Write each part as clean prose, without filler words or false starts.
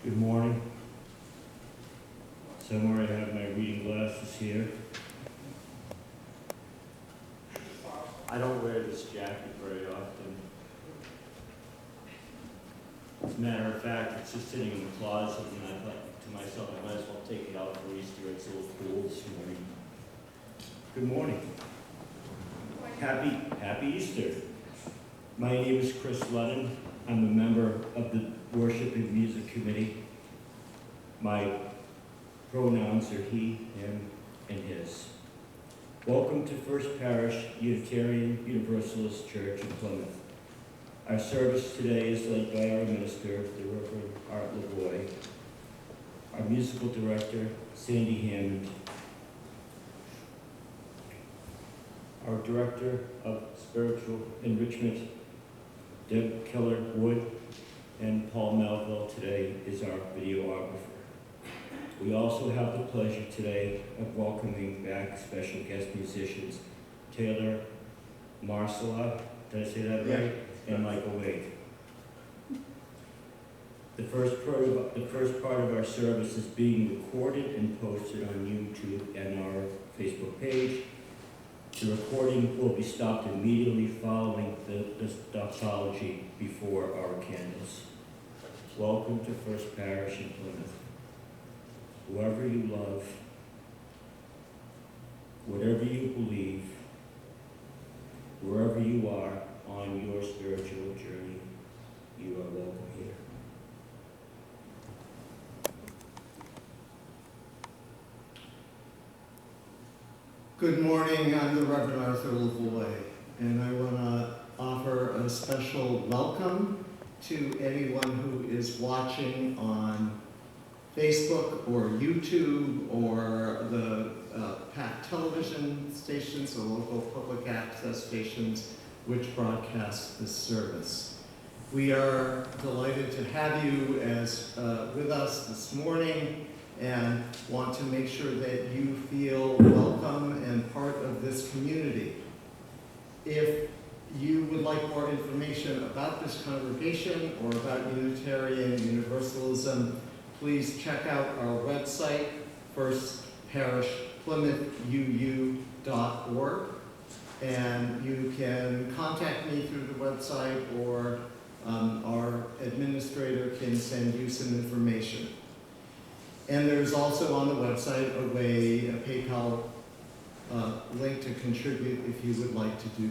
Good morning. Somewhere I have my reading glasses here. I don't wear this jacket very often. As a matter of fact, it's just sitting in the closet, and I thought to myself, I might as well take it out for Easter. It's a little cool this morning. Good morning. Happy Easter. My name is Chris Lennon. I'm a member of the Worship and Music Committee. My pronouns are he, him, and his. Welcome to First Parish Unitarian Universalist Church in Plymouth. Our service today is led by our minister, the Reverend Lavoie, our musical director, Sandi, Hammond, our director of spiritual enrichment, Keller, and Paul Melville today is our videographer. We also have the pleasure today of welcoming back special guest musicians, Taylor, Marsyla, did I say that right? Yeah. And Michael Wade. The first part of our service is being recorded and posted on YouTube and our Facebook page. The recording will be stopped immediately following the doxology before our candles. Welcome to First Parish in Plymouth. Whoever you love, whatever you believe, wherever you are on your spiritual journey, you are welcome here. Good morning, I'm the Reverend Lavoie, and I want to offer a special welcome to anyone who is watching on Facebook or YouTube or the PAC television stations, the local public access stations which broadcast this service. We are delighted to have you with us this morning and want to make sure that you feel welcome and part of this community. If you would like more information about this congregation or about Unitarian Universalism, please check out our website, firstparishplymouthuu.org, and you can contact me through the website, or our administrator can send you some information. And there's also on the website a PayPal link to contribute if you would like to do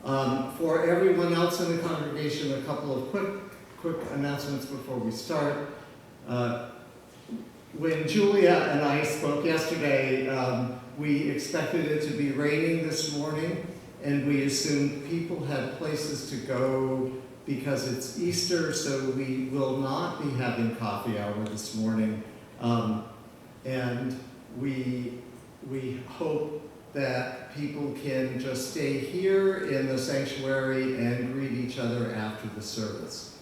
that. For everyone else in the congregation, a couple of quick announcements before we start. When Julia and I spoke yesterday, we expected it to be raining this morning, and we assumed people had places to go because it's Easter, so we will not be having coffee hour this morning. And we hope that people can just stay here in the sanctuary and greet each other after the service.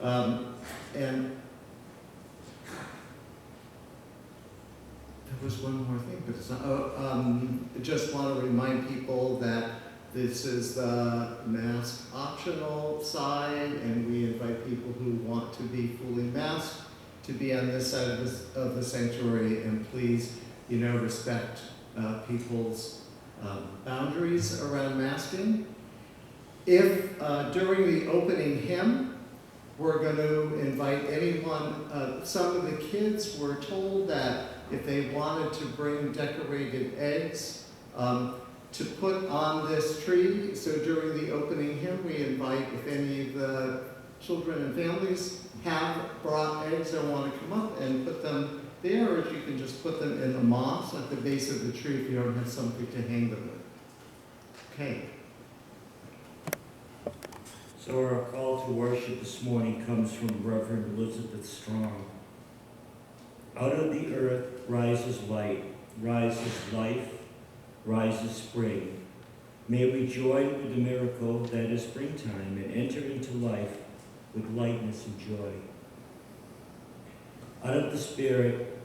And there was one more thing, but it's not. Just want to remind people that this is the mask optional side, and we invite people who want to be fully masked to be on this side of the sanctuary, and please, respect people's boundaries around masking. If during the opening hymn, we're going to invite anyone, some of the kids were told that if they wanted to bring decorated eggs to put on this tree, so during the opening hymn, we invite if any of the children and families have brought eggs and want to come up and put them there, or if you can just put them in the moss at the base of the tree if you don't have something to hang them with. Okay. So our call to worship this morning comes from Reverend Elizabeth Strong. Out of the earth rises light, rises life, rises spring. May we join with the miracle that is springtime and enter into life with lightness and joy. Out of the Spirit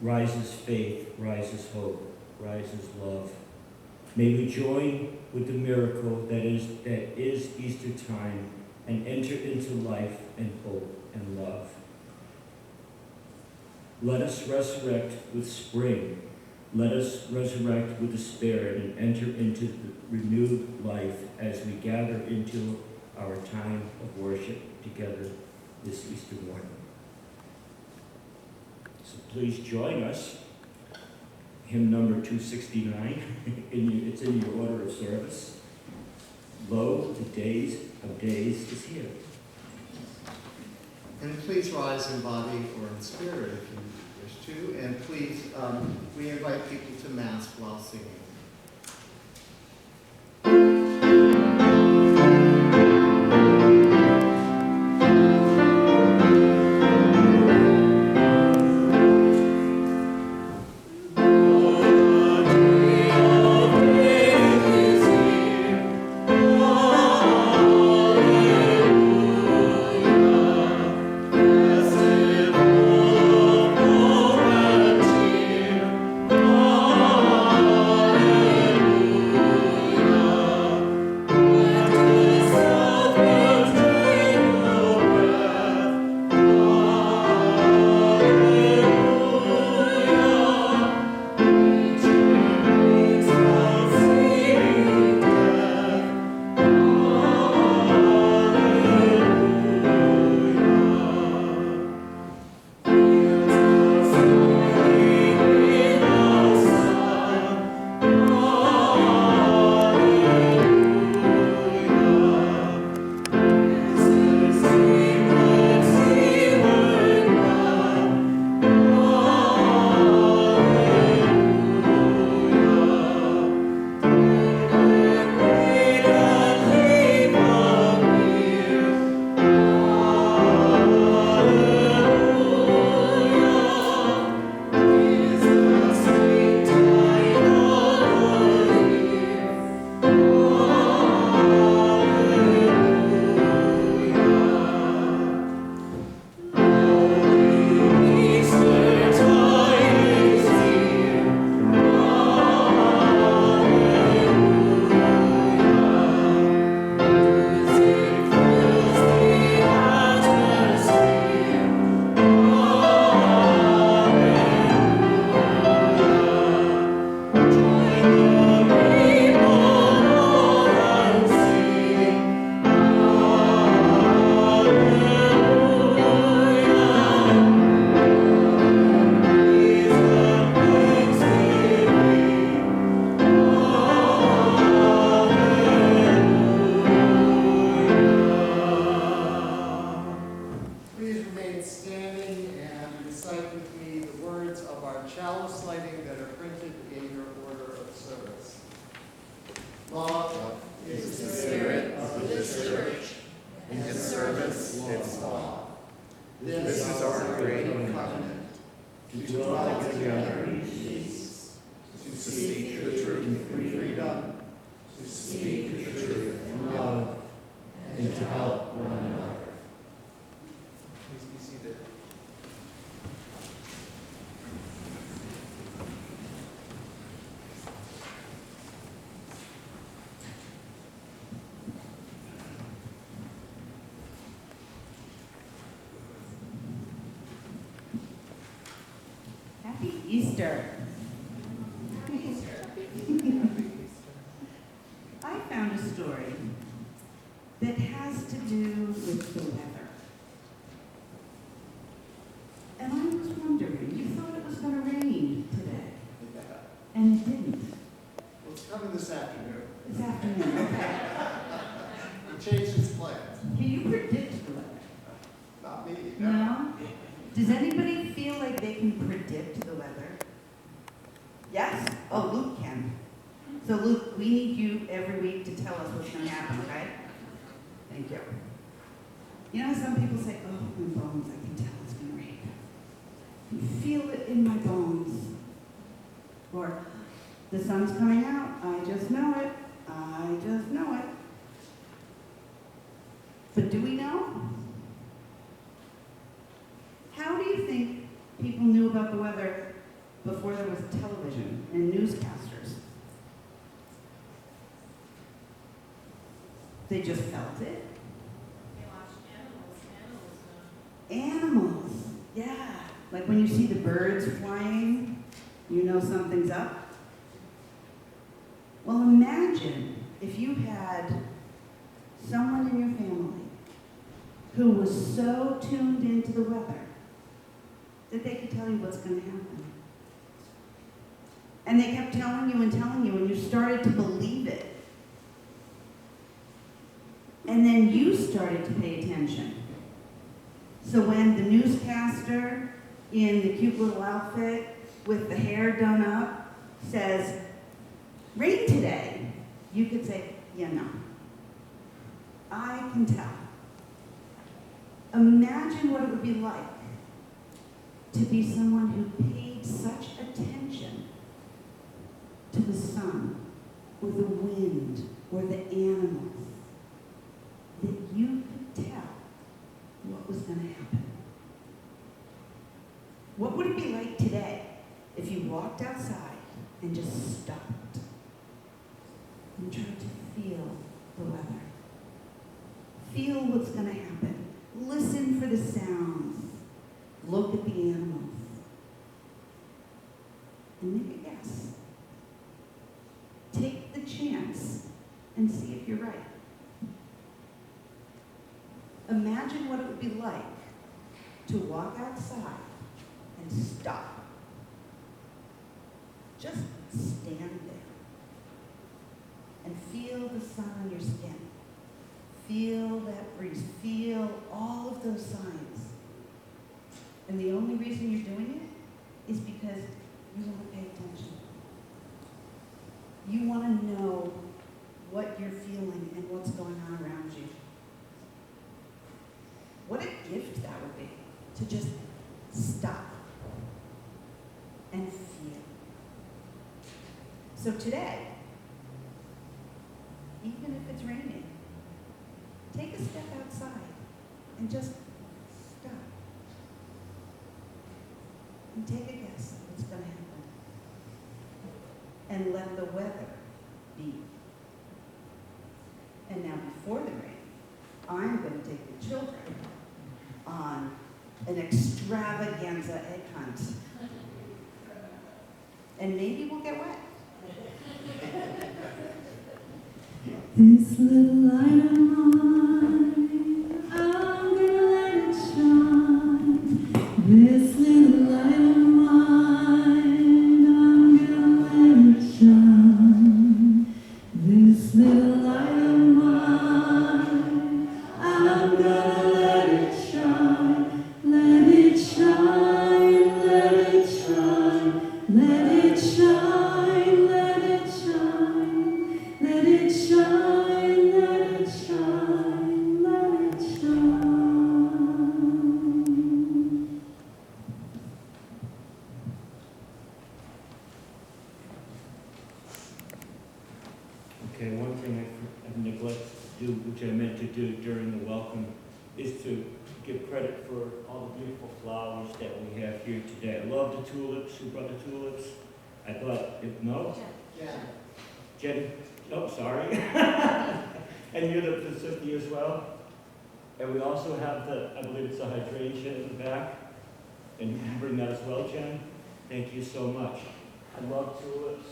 rises faith, rises hope, rises love. May we join with the miracle that is Easter time and enter into life and hope and love. Let us resurrect with spring. Let us resurrect with the Spirit and enter into the renewed life as we gather into our time of worship together this Easter morning. So please join us. Hymn number 269, it's in your order of service. Lo, the days of days is here. And please rise in body or in spirit if you wish to. And please, we invite people to Mass while singing. Easter. I found a story that has to do with the weather. And I was wondering, you thought it was going to rain today, and it didn't. Well, it's coming this afternoon. This afternoon, okay. It changed its plans. Can you predict the weather? Not me. No? Does anybody feel like they can predict the weather? Yes? Oh, Luke can. So Luke, we need you every week to tell us what's going to happen, okay? Thank you. You know, some people say, oh, my bones, I can tell it's going to rain. You feel it in my bones. Or, the sun's coming out, I just know it. I just know it. But do we know? How do you think people knew about the weather before there was television and newscasters? They just felt it? Yeah. Like when you see the birds flying, you know something's up. Well, imagine if you had someone in your family who was so tuned into the weather that they could tell you what's going to happen. And they kept telling you, and you started to believe it. And then you started to pay attention. So when the newscaster in the cute little outfit with the hair done up says, rain today, you could say, yeah, no. I can tell. Imagine what it would be like to be someone who paid such attention to the sun, or the wind, or the animals, that you could tell what was going to happen. What would it be like today if you walked outside and just stopped and tried to feel the weather? Feel what's going to happen. Listen for the sounds. Look at the animals. And make a guess. Take the chance and see if you're right. Imagine what it would be like to walk outside and stop. Just stand there and feel the sun on your skin. Feel that breeze. Feel all of those signs. And the only reason you're doing it is because you want to pay attention. You want to know what you're feeling and what's going on around you. What a gift that would be, to just stop and feel. So today, even if it's raining, take a step outside and just stop. And take a guess at what's going to happen. And let the weather be. And now before the rain, I'm going to take the children on an extravaganza egg hunt. And maybe we'll get wet. This little light of mine, I'm gonna let it shine. This little light of mine, I'm gonna let it shine. This little light of mine, I'm gonna let it shine. Let it shine, let it shine, let it shine, let it shine. Let it shine, let it shine, let it shine. Okay, one thing I've neglected to do, which I meant to do during the welcome, is to give credit for all the beautiful flowers that we have here today. I love the tulips. Who brought the tulips? I thought, if no? Jenny? Oh, sorry. And you're the Pacific as well. And we also have the, I believe it's a hydrangea in the back. And you can bring that as well, Jen. Thank you so much. I love tulips.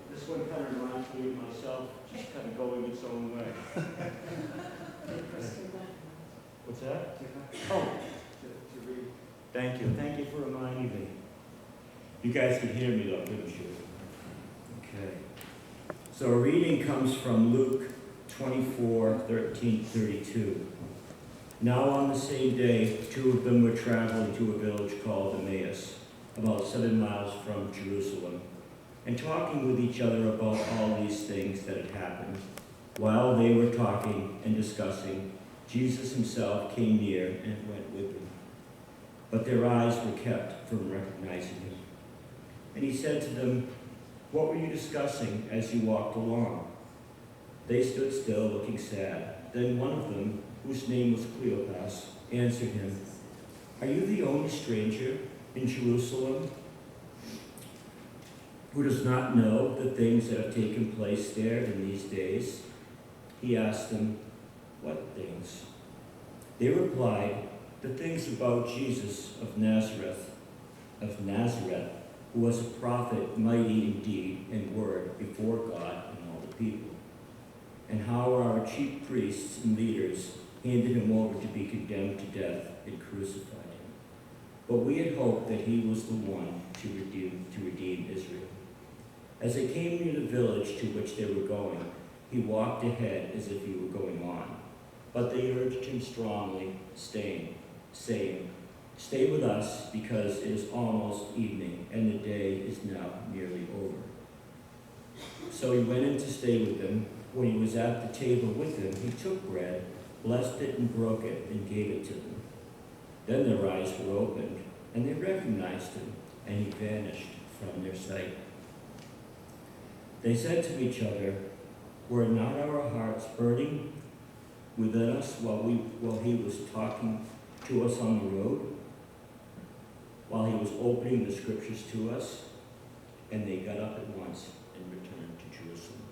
This one kind of reminds me of myself, just kind of going its own way. What's that? Oh, to read. Thank you. Thank you for reminding me. You guys can hear me though, couldn't you? Okay. So our reading comes from Luke 24:13-32. Now on the same day, two of them were traveling to a village called Emmaus, about 7 miles from Jerusalem, and talking with each other about all these things that had happened. While they were talking and discussing, Jesus himself came near and went with them. But their eyes were kept from recognizing him. And he said to them, "What were you discussing as you walked along?" They stood still, looking sad. Then one of them, whose name was Cleopas, answered him, "Are you the only stranger in Jerusalem who does not know the things that have taken place there in these days?" He asked them, "What things?" They replied, the things about Jesus of Nazareth, who was a prophet, mighty in deed and word before God and all the people, and how our chief priests and leaders handed him over to be condemned to death and crucified him. But we had hoped that he was the one to redeem Israel. As they came near the village to which they were going, he walked ahead as if he were going on. But they urged him strongly, saying, "Stay with us, because it is almost evening, and the day is now nearly over." So he went in to stay with them. When he was at the table with them, he took bread, blessed it, and broke it, and gave it to them. Then their eyes were opened, and they recognized him, and he vanished from their sight. They said to each other, "Were not our hearts burning within us while he was talking to us on the road, while he was opening the scriptures to us?" And they got up at once and returned to Jerusalem.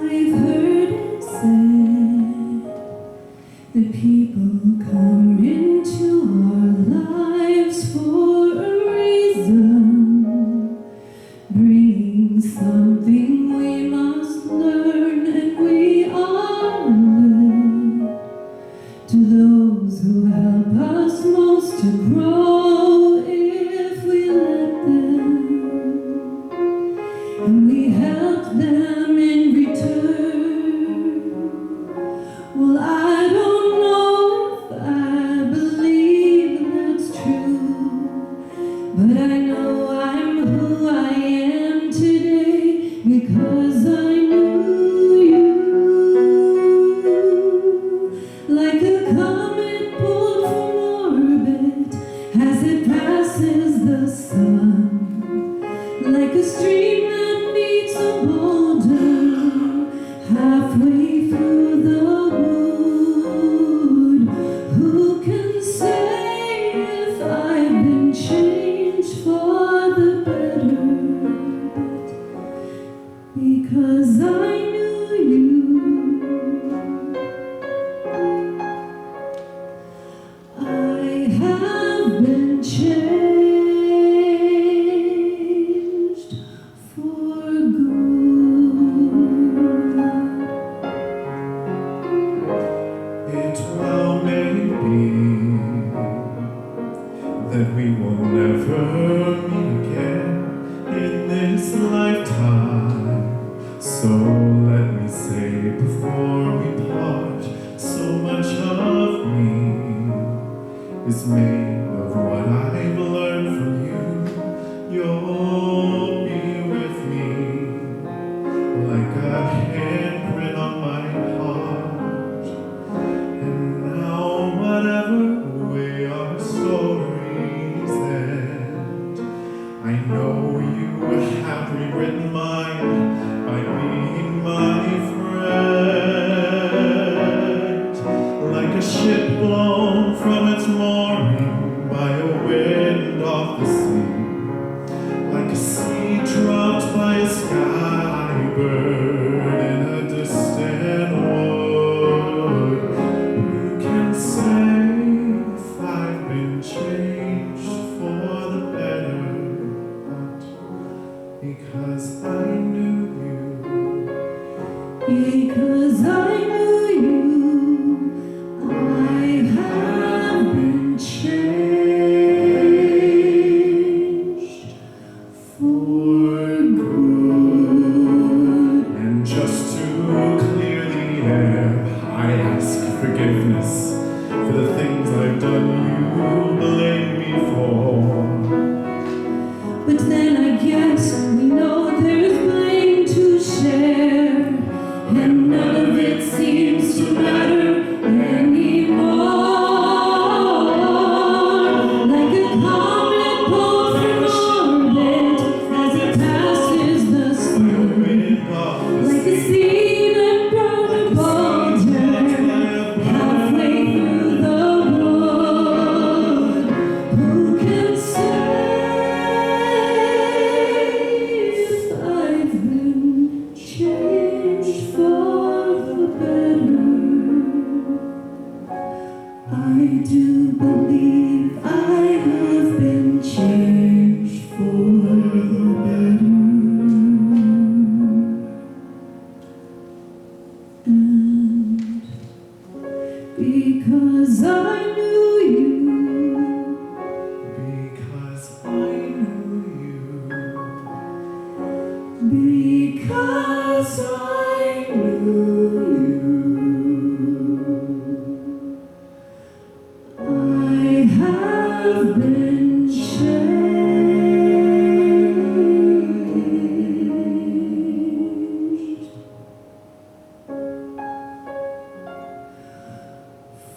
I've heard it said that people come into our lives for a reason, bringing something we must learn, and we are led to those who help us most to grow if we let them, and we help them in return. Well, I don't know if I believe that's true, but I know I'm who I am today because I knew you. Like a comet pulled from orbit as it passes the sun, like a stream that meets a boulder halfway through the wood. Who can say if I've been changed for the better? But because I knew you, I have been changed for good. It well may be that we will never meet again in this lifetime. So let me say before we part, so much of me is made of what I've learned from you. You'll be with me like a handprint on my heart. And now whatever way our stories end, I know you have rewritten mine by being my friend. Like a ship blown from its mooring by a wind off the sea, like a seed dropped by a sky bird in a distant wood. Who can say if I've been changed for the better? But because I knew you, Because I knew you, I have been changed for good. and just to clear the seen and grown a boulder halfway through the wood. Who can say if I've been changed for the better? I do believe I have been changed for the better. And because I knew you, Because I knew because I knew you, I have been changed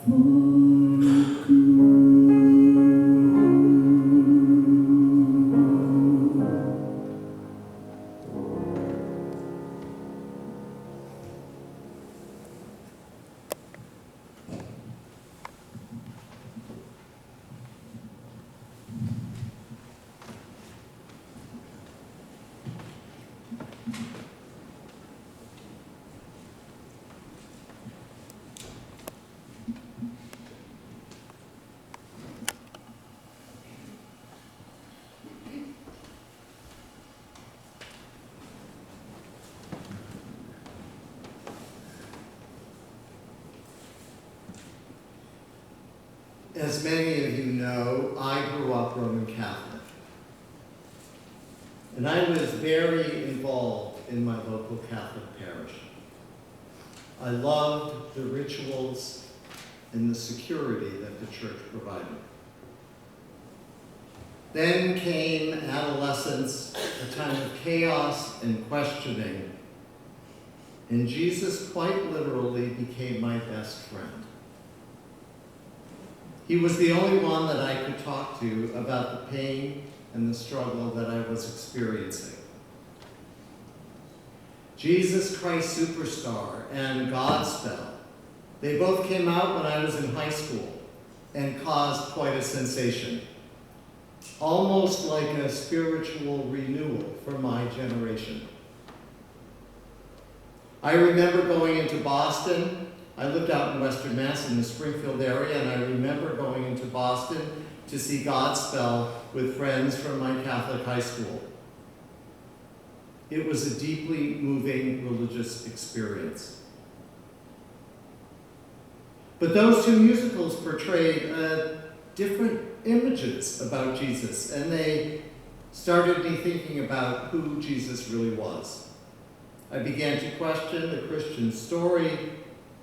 for As many of you know, I grew up Roman Catholic. And I was very involved in my local Catholic parish. I loved the rituals and the security that the church provided. Then came adolescence, a time of chaos and questioning, and Jesus quite literally became my best friend. He was the only one that I could talk to about the pain and the struggle that I was experiencing. Jesus Christ Superstar and Godspell, they both came out when I was in high school and caused quite a sensation, almost like a spiritual renewal for my generation. I remember going into Boston. I lived out in Western Mass in the Springfield area, and I remember going into Boston to see Godspell with friends from my Catholic high school. It was a deeply moving religious experience. But those two musicals portrayed different images about Jesus, and they started me thinking about who Jesus really was. I began to question the Christian story,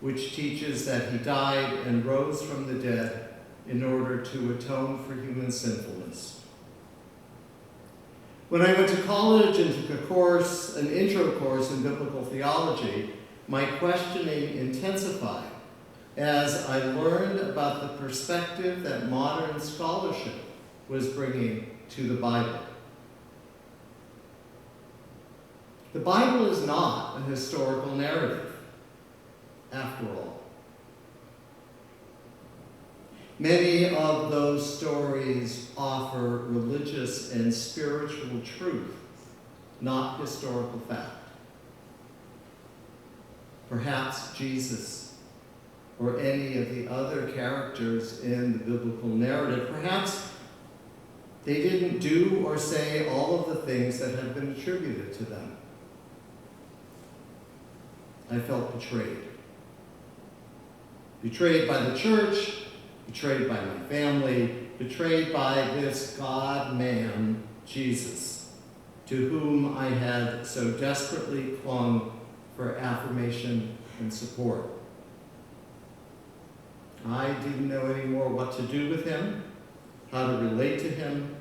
which teaches that he died and rose from the dead in order to atone for human sinfulness. When I went to college and took a course, an intro course in biblical theology, my questioning intensified as I learned about the perspective that modern scholarship was bringing to the Bible. The Bible is not a historical narrative, after all. Many of those stories offer religious and spiritual truth, not historical fact. Perhaps Jesus or any of the other characters in the biblical narrative, perhaps they didn't do or say all of the things that have been attributed to them. I felt betrayed. Betrayed by the church, betrayed by my family, betrayed by this God-man, Jesus, to whom I had so desperately clung for affirmation and support. I didn't know anymore what to do with him, how to relate to him,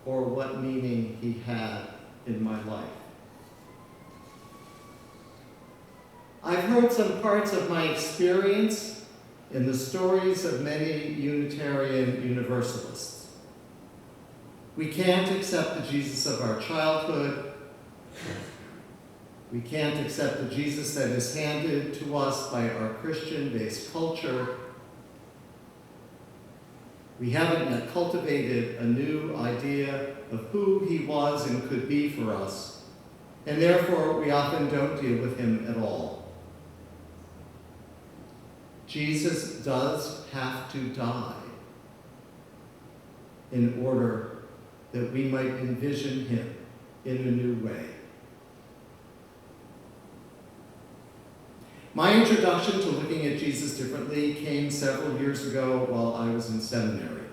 or what meaning he had in my life. I've heard some parts of my experience in the stories of many Unitarian Universalists. We can't accept the Jesus of our childhood. We can't accept the Jesus that is handed to us by our Christian-based culture. We haven't yet cultivated a new idea of who he was and could be for us, and therefore we often don't deal with him at all. Jesus does have to die in order that we might envision him in a new way. My introduction to looking at Jesus differently came several years ago while I was in seminary.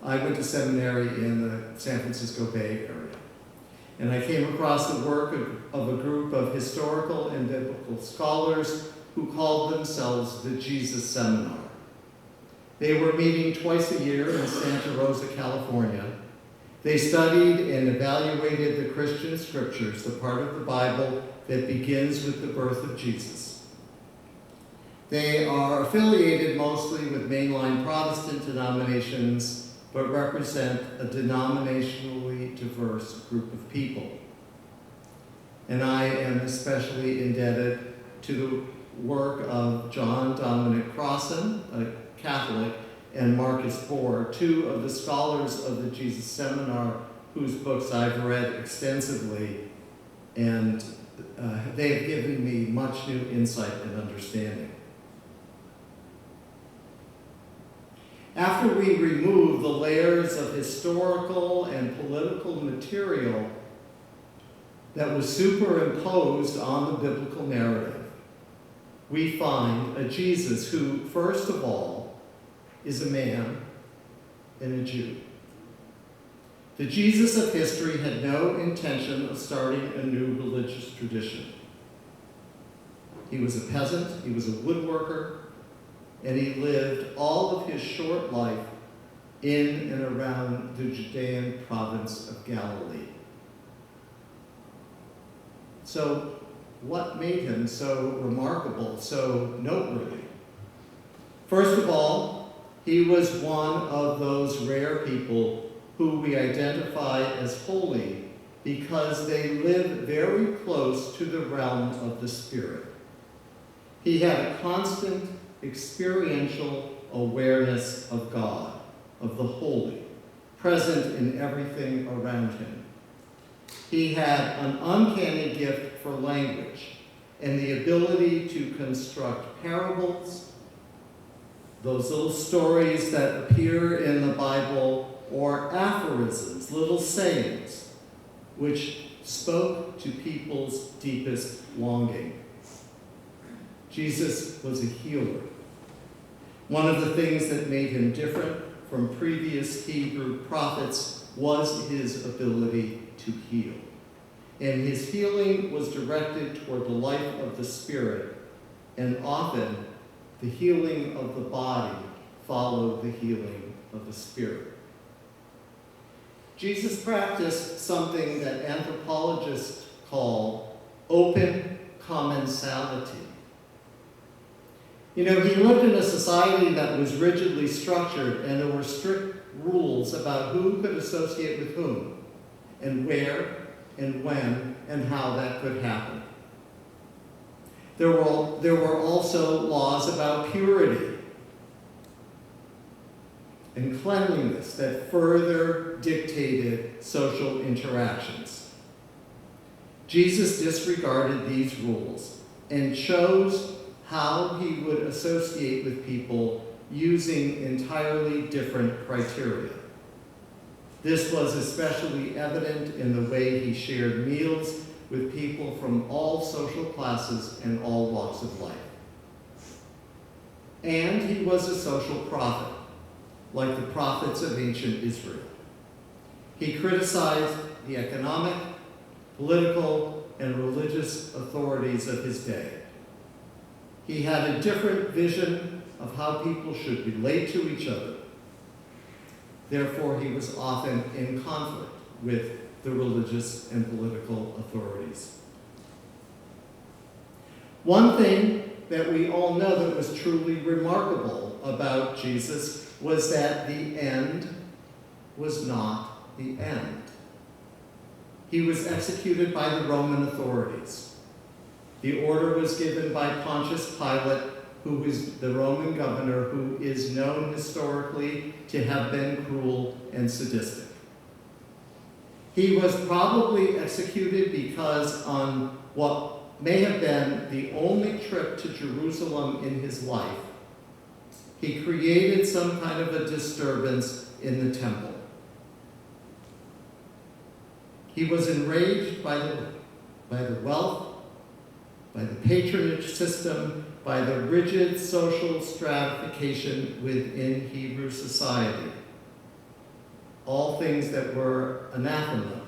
I went to seminary in the San Francisco Bay Area, and I came across the work of a group of historical and biblical scholars who called themselves the Jesus Seminar. They were meeting twice a year in Santa Rosa, California. They studied and evaluated the Christian scriptures, the part of the Bible that begins with the birth of Jesus. They are affiliated mostly with mainline Protestant denominations, but represent a denominationally diverse group of people. And I am especially indebted to the work of John Dominic Crossan, a Catholic, and Marcus Bohr, two of the scholars of the Jesus Seminar, whose books I've read extensively, and they have given me much new insight and understanding. After we remove the layers of historical and political material that was superimposed on the biblical narrative, we find a Jesus who, first of all, is a man and a Jew. The Jesus of history had no intention of starting a new religious tradition. He was a peasant, he was a woodworker, and he lived all of his short life in and around the Judean province of Galilee. So, what made him so remarkable, so noteworthy? First of all, he was one of those rare people who we identify as holy because they live very close to the realm of the Spirit. He had a constant experiential awareness of God, of the holy, present in everything around him. He had an uncanny gift for language and the ability to construct parables, those little stories that appear in the Bible, or aphorisms, little sayings, which spoke to people's deepest longing. Jesus was a healer. One of the things that made him different from previous Hebrew prophets was his ability to heal. And his healing was directed toward the life of the Spirit, and often the healing of the body followed the healing of the Spirit. Jesus practiced something that anthropologists call open commensality. You know, he lived in a society that was rigidly structured, and there were strict rules about who could associate with whom, and where, and when, and how that could happen. There were also laws about purity and cleanliness that further dictated social interactions. Jesus disregarded these rules and chose how he would associate with people using entirely different criteria. This was especially evident in the way he shared meals with people from all social classes and all walks of life. And he was a social prophet, like the prophets of ancient Israel. He criticized the economic, political, and religious authorities of his day. He had a different vision of how people should relate to each other. Therefore, he was often in conflict with the religious and political authorities. One thing that we all know that was truly remarkable about Jesus was that the end was not the end. He was executed by the Roman authorities. The order was given by Pontius Pilate, who was the Roman governor, who is known historically to have been cruel and sadistic. He was probably executed because on what may have been the only trip to Jerusalem in his life, he created some kind of a disturbance in the temple. He was enraged by the wealth, by the patronage system, by the rigid social stratification within Hebrew society. All things that were anathema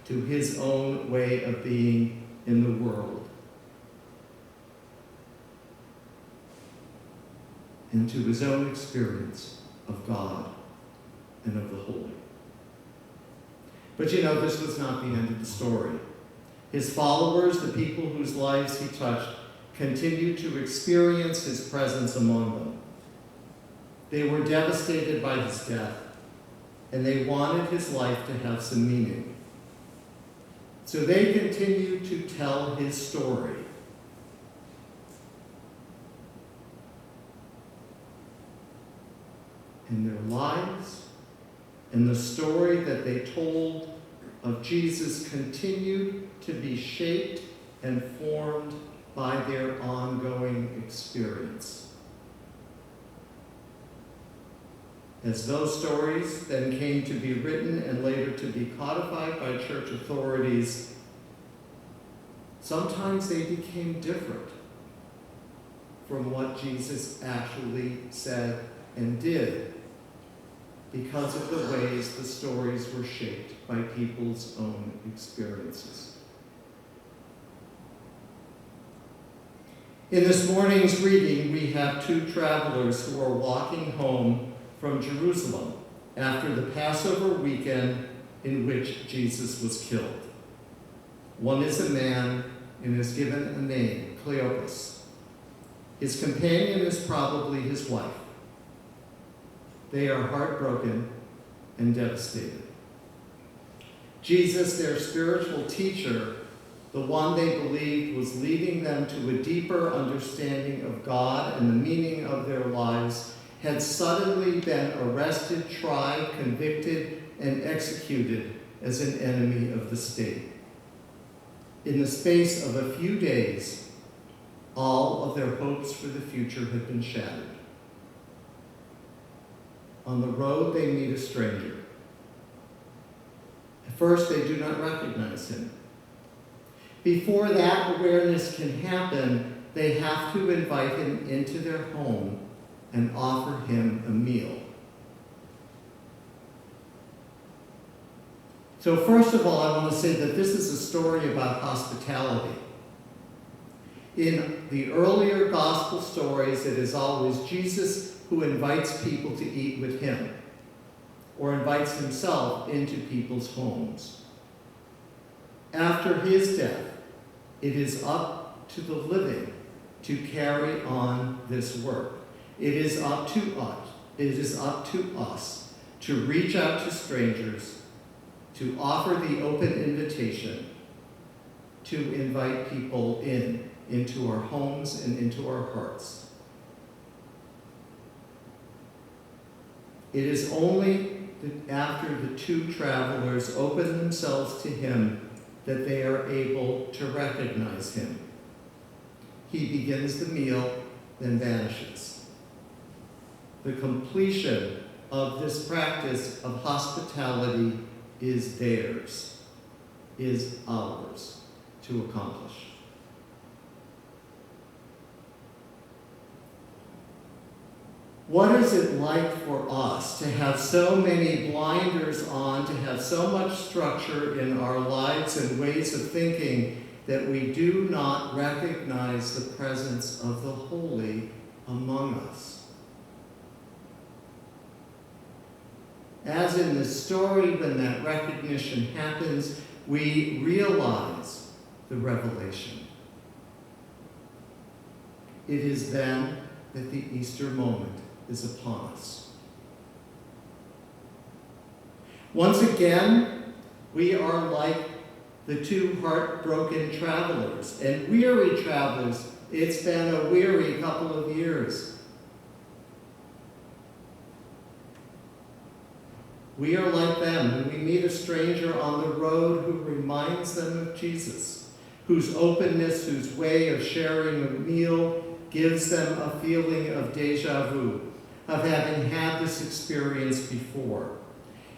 to his own way of being in the world, and to his own experience of God and of the holy. But you know, this was not the end of the story. His followers, the people whose lives he touched, continued to experience his presence among them. They were devastated by his death, and they wanted his life to have some meaning. So they continued to tell his story. And their lives and the story that they told of Jesus continued to be shaped and formed by their ongoing experience. As those stories then came to be written and later to be codified by church authorities, sometimes they became different from what Jesus actually said and did, because of the ways the stories were shaped by people's own experiences. In this morning's reading, we have two travelers who are walking home from Jerusalem after the Passover weekend in which Jesus was killed. One is a man and is given a name, Cleopas. His companion is probably his wife. They are heartbroken and devastated. Jesus, their spiritual teacher, the one they believed was leading them to a deeper understanding of God and the meaning of their lives, had suddenly been arrested, tried, convicted, and executed as an enemy of the state. In the space of a few days, all of their hopes for the future had been shattered. On the road, they meet a stranger. At first, they do not recognize him. Before that awareness can happen, they have to invite him into their home and offer him a meal. So first of all, I want to say that this is a story about hospitality. In the earlier gospel stories, it is always Jesus who invites people to eat with him, or invites himself into people's homes. After his death, it is up to the living to carry on this work. It is up to us. It is up to us to reach out to strangers, to offer the open invitation, to invite people into our homes and into our hearts. It is only after the two travelers open themselves to him that they are able to recognize him. He begins the meal, then vanishes. The completion of this practice of hospitality is theirs, is ours to accomplish. What is it like for us to have so many blinders on, to have so much structure in our lives and ways of thinking that we do not recognize the presence of the holy among us? As in the story, when that recognition happens, we realize the revelation. It is then that the Easter moment is upon us. Once again, we are like the two heartbroken travelers and weary travelers. It's been a weary couple of years. We are like them when we meet a stranger on the road who reminds them of Jesus, whose openness, whose way of sharing a meal gives them a feeling of deja vu, of having had this experience before.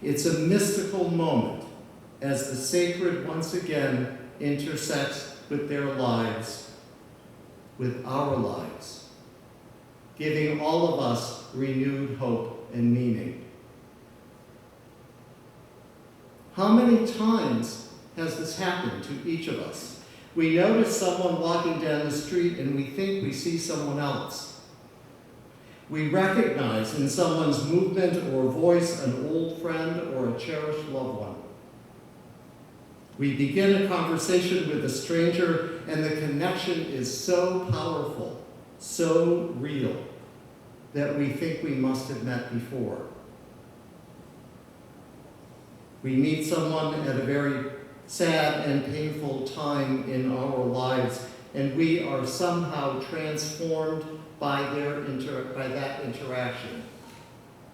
It's a mystical moment as the sacred once again intersects with their lives, with our lives, giving all of us renewed hope and meaning. How many times has this happened to each of us? We notice someone walking down the street and we think we see someone else. We recognize in someone's movement or voice an old friend or a cherished loved one. We begin a conversation with a stranger and the connection is so powerful, so real, that we think we must have met before. We meet someone at a very sad and painful time in our lives, and we are somehow transformed by that interaction.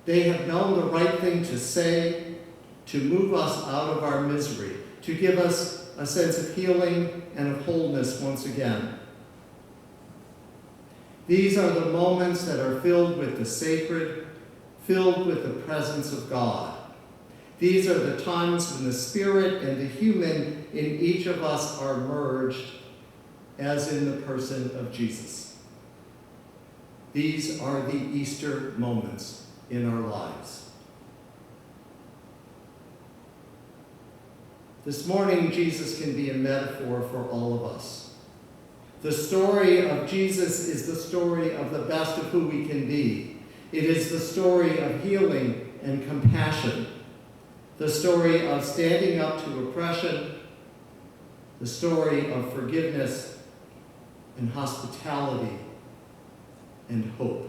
They have known the right thing to say, to move us out of our misery, to give us a sense of healing and of wholeness once again. These are the moments that are filled with the sacred, filled with the presence of God. These are the times when the spirit and the human in each of us are merged, as in the person of Jesus. These are the Easter moments in our lives. This morning, Jesus can be a metaphor for all of us. The story of Jesus is the story of the best of who we can be. It is the story of healing and compassion, the story of standing up to oppression, the story of forgiveness and hospitality and hope.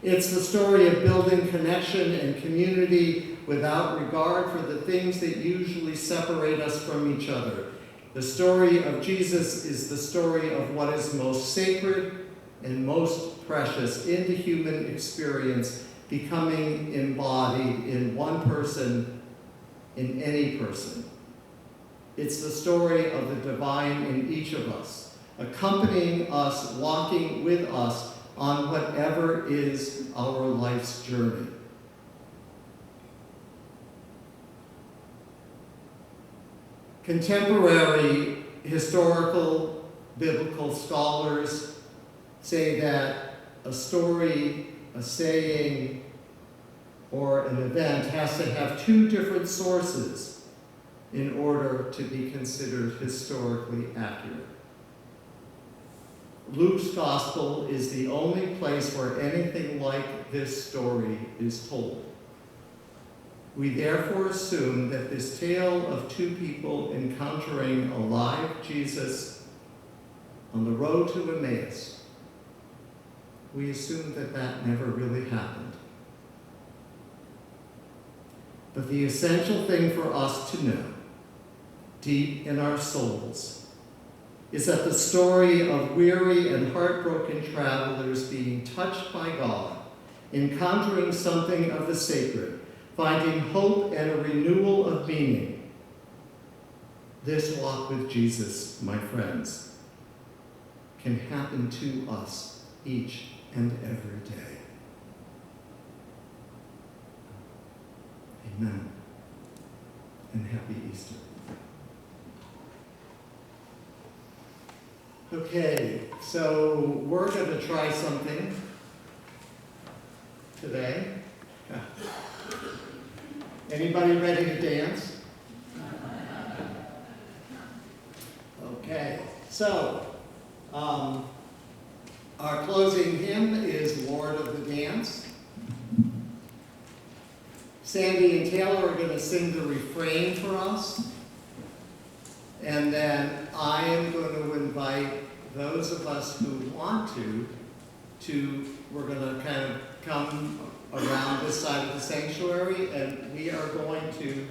It's the story of building connection and community without regard for the things that usually separate us from each other. The story of Jesus is the story of what is most sacred and most precious in the human experience, becoming embodied in one person, in any person. It's the story of the divine in each of us, accompanying us, walking with us on whatever is our life's journey. Contemporary historical biblical scholars say that a story, a saying, or an event has to have two different sources in order to be considered historically accurate. Luke's gospel is the only place where anything like this story is told. We therefore assume that this tale of two people encountering a live Jesus on the road to Emmaus, we assume that that never really happened. But the essential thing for us to know, deep in our souls, is that the story of weary and heartbroken travelers being touched by God, encountering something of the sacred, finding hope and a renewal of meaning. This walk with Jesus, my friends, can happen to us each and every day. Amen. And happy Easter. Okay, so we're going to try something today. Anybody ready to dance? Okay, so our closing hymn is Lord of the Dance. Sandi and Taylor are going to sing the refrain for us. And then I am going to invite those of us who want we're going to kind of come around this side of the sanctuary, and we're going to,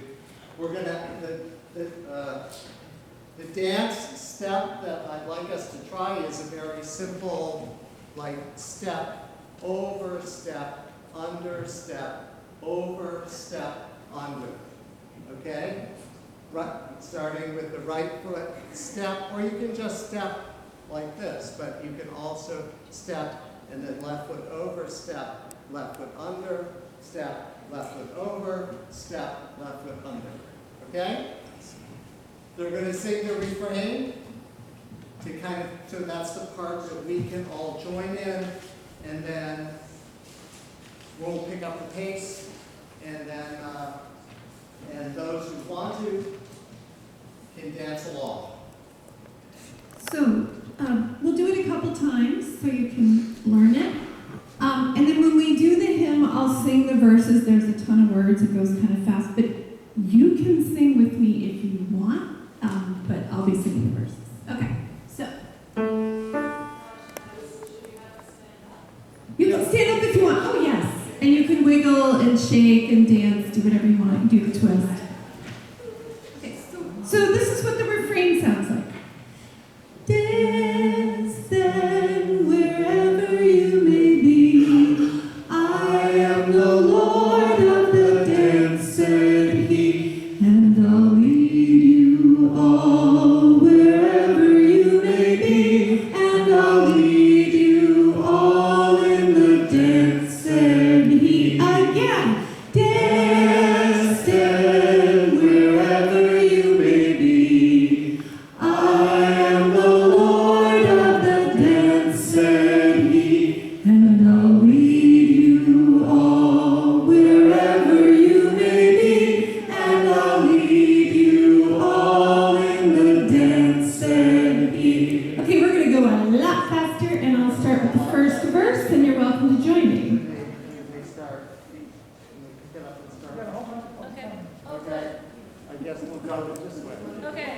The dance step that I'd like us to try is a very simple, like step, over, step, under, step, over, step, under. Okay? Right, starting with the right foot step, or you can just step like this, but you can also step and then left foot over, step, left foot under, step, left foot over, step, left foot under. Okay? They're going to sing the refrain to kind of, so that's the part that we can all join in, and then we'll pick up the pace, and then and those who want to can dance along. So we'll do it a couple times so you can learn it. And then when we do the hymn, I'll sing the verses. There's a ton of words. It goes kind of fast. But you can sing with me if you want, but I'll be singing the verses. Okay, so. You can stand up if you want. Oh, yes. And you can wiggle and shake and dance, do whatever you want, do the twist. Okay, so this is what the refrain sounds like. Dance then wherever you may be. I am the Lord of the dance, said he, and I'll lead you all wherever you may be, and I'll lead you all in the dance, said he. Again, dance then wherever you may be. I am the Lord of the dance, said he, and I'll lead you all wherever you may be, and I'll lead you all in the dance, said he. Okay, we're going to go a lot faster, and I'll start with the first verse, and you're welcome to join me. They start, and they pick it up and start. Okay. Okay. I guess we'll go this way. Okay.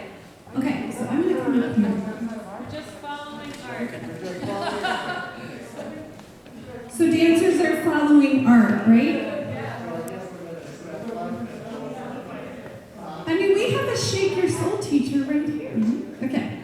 Okay, so I'm going to come up here. We're just following art. We're just following. So dancers are following art, right? I mean, we have a Shake Your Soul teacher right here. Okay.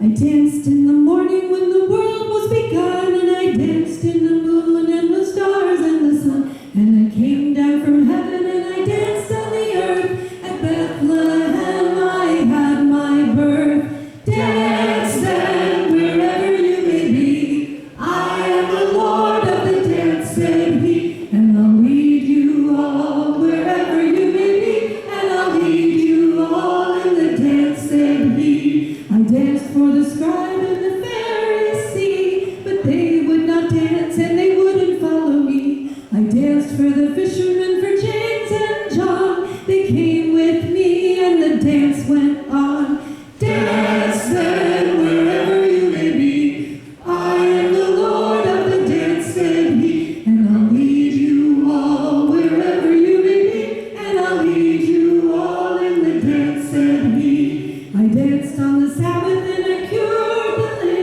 I danced in the morning when the world was begun, and I danced in the moon and the stars and the sun, and I came down from heaven and I danced on the earth. At Bethlehem I had my birth. Dance then wherever you may be. I am the Lord of the dance, said he, and I'll lead you all wherever you may be, and I'll lead you all in the dance, said he. I danced for the scribe and the Pharisee, but they would not dance and they wouldn't follow me. I danced for the fishermen, for James and John. They came with me and the dance went on. Dance then wherever you may be. I am the Lord of the dance, said he, and I'll lead you all wherever you may be, and I'll lead you all in the dance, said he. I danced on the Sabbath and I cured the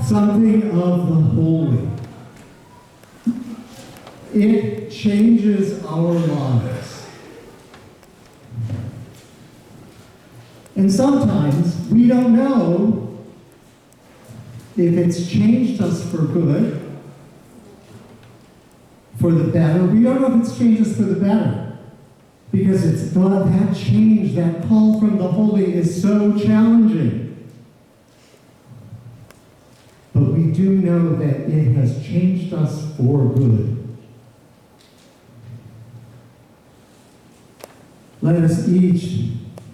something of the holy. It changes our lives. And sometimes we don't know if it's changed us for good, for the better. We don't know if it's changed us for the better. Because it's God, that change, that call from the holy is so challenging. But we do know that it has changed us for good. Let us each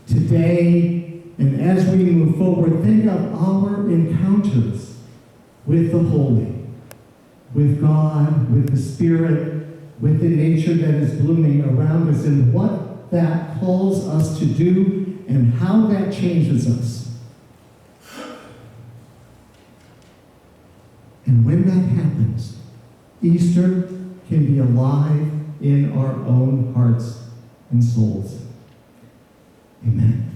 today and as we move forward think of our encounters with the holy, with God, with the Spirit, with the nature that is blooming around us, and what that calls us to do and how that changes us. And when that happens, Easter can be alive in our own hearts and souls. Amen.